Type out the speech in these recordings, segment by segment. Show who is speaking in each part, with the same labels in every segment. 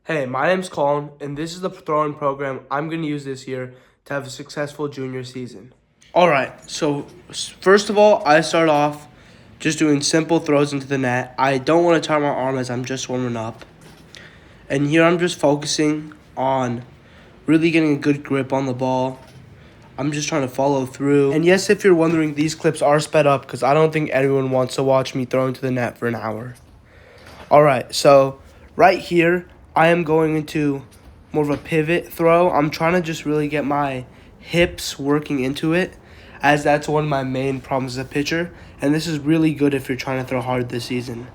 Speaker 1: Hey, my name's Colin, and this is the throwing program I'm going to use this year to have a successful junior season. All right, so first of all, I start off just doing simple throws into the net. I don't want to tire my arm as I'm just warming up. And here I'm just focusing on really getting a good grip on the ball. I'm just trying to follow through. And yes, if you're wondering, these clips are sped up because I don't think anyone wants to watch me throw into the net for an hour. All right, so right here, I am going into more of a pivot throw. I'm trying to just really get my hips working into it, as that's one of my main problems as a pitcher. And this is really good if you're trying to throw hard this season.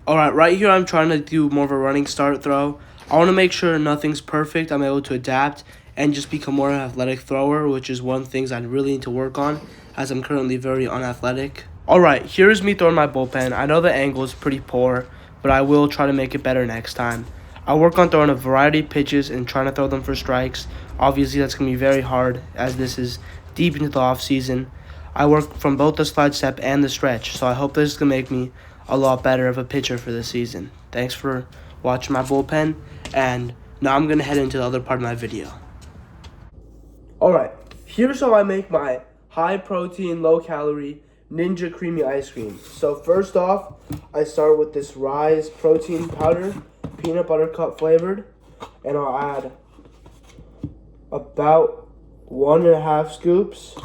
Speaker 1: All right here I'm trying to do more of a running start throw. I want to make sure nothing's perfect. I'm able to adapt and just become more an athletic thrower, which is one of the things I really need to work on, as I'm currently very unathletic. All right, here's me throwing my bullpen. I know the angle is pretty poor, but I will try to make it better next time. I work on throwing a variety of pitches and trying to throw them for strikes. Obviously, that's going to be very hard as this is deep into the off season. I work from both the slide step and the stretch, so I hope this is going to make me a lot better of a pitcher for this season. Thanks for watching my bullpen, and now I'm going to head into the other part of my video. Alright, here's how I make my high protein, low calorie Ninja Creamy ice cream. So first off, I start with this Rise protein powder, peanut butter cup flavored, and I'll add about 1.5 scoops.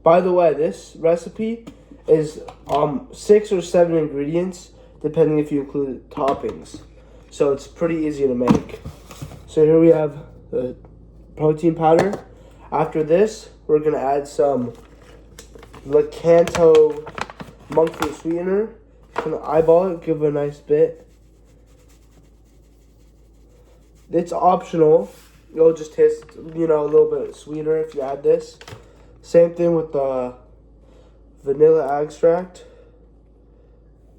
Speaker 1: By the way, this recipe is 6 or 7 ingredients, depending if you include toppings. So it's pretty easy to make. So here we have the protein powder. After this, we're gonna add some Lakanto monk fruit sweetener. Gonna eyeball it, give it a nice bit. It's optional. It'll just taste, a little bit sweeter if you add this. Same thing with the vanilla extract.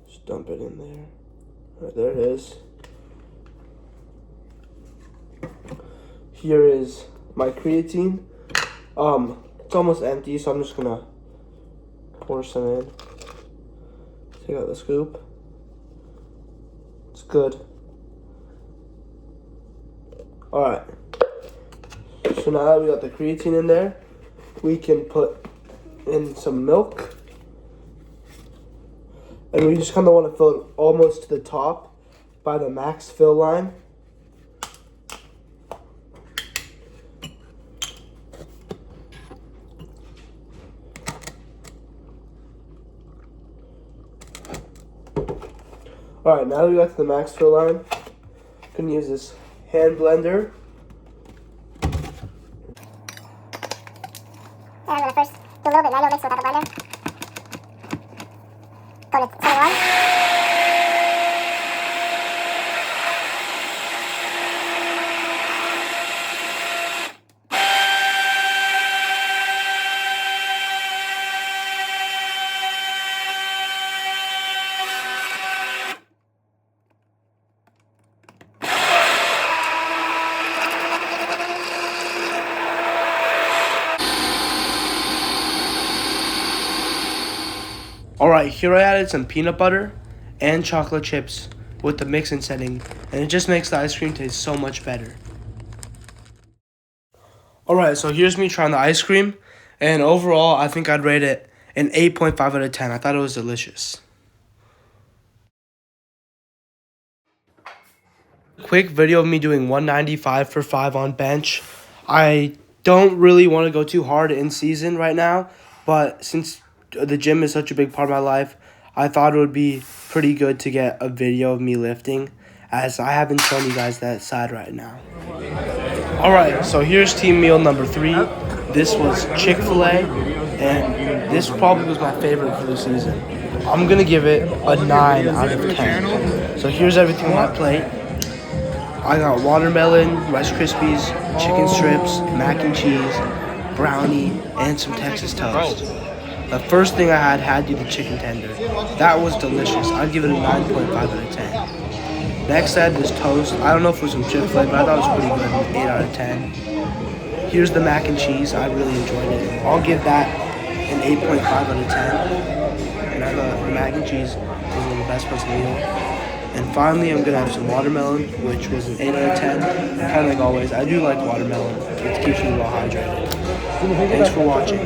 Speaker 1: Just dump it in there. Right, there it is. Here is my creatine. It's almost empty, so I'm just gonna pour some in. Take out the scoop. It's good. Alright. So now that we got the creatine in there, we can put in some milk. And we just kind of want to fill it almost to the top by the max fill line. Alright, now that we got to the max fill line, I'm going to use this hand blender.
Speaker 2: And I'm going to first do a little bit manual mix without the blender. Go to 21.
Speaker 1: Alright, here I added some peanut butter and chocolate chips with the mix and setting, and it just makes the ice cream taste so much better. Alright, so here's me trying the ice cream, and overall I think I'd rate it an 8.5 out of 10. I thought it was delicious. Quick video of me doing 195 for 5 on bench. I don't really want to go too hard in season right now, but since the gym is such a big part of my life, I thought it would be pretty good to get a video of me lifting, as I haven't shown you guys that side right now. Alright, so here's team meal number 3. This was Chick-fil-A, and this probably was my favorite for the season. I'm going to give it a 9 out of 10. So here's everything on my plate. I got watermelon, Rice Krispies, chicken strips, mac and cheese, brownie, and some Texas toast. The first thing I had to be the chicken tender. That was delicious. I'd give it a 9.5 out of 10. Next I had this toast. I don't know if it was from Chick-fil-A, but I thought it was pretty good. An 8 out of 10. Here's the mac and cheese. I really enjoyed it. I'll give that an 8.5 out of 10. And I thought the mac and cheese was one of the best parts of the meal. And finally, I'm going to have some watermelon, which was an 8 out of 10. Kind of like always. I do like watermelon. It keeps me well hydrated. Thanks for watching.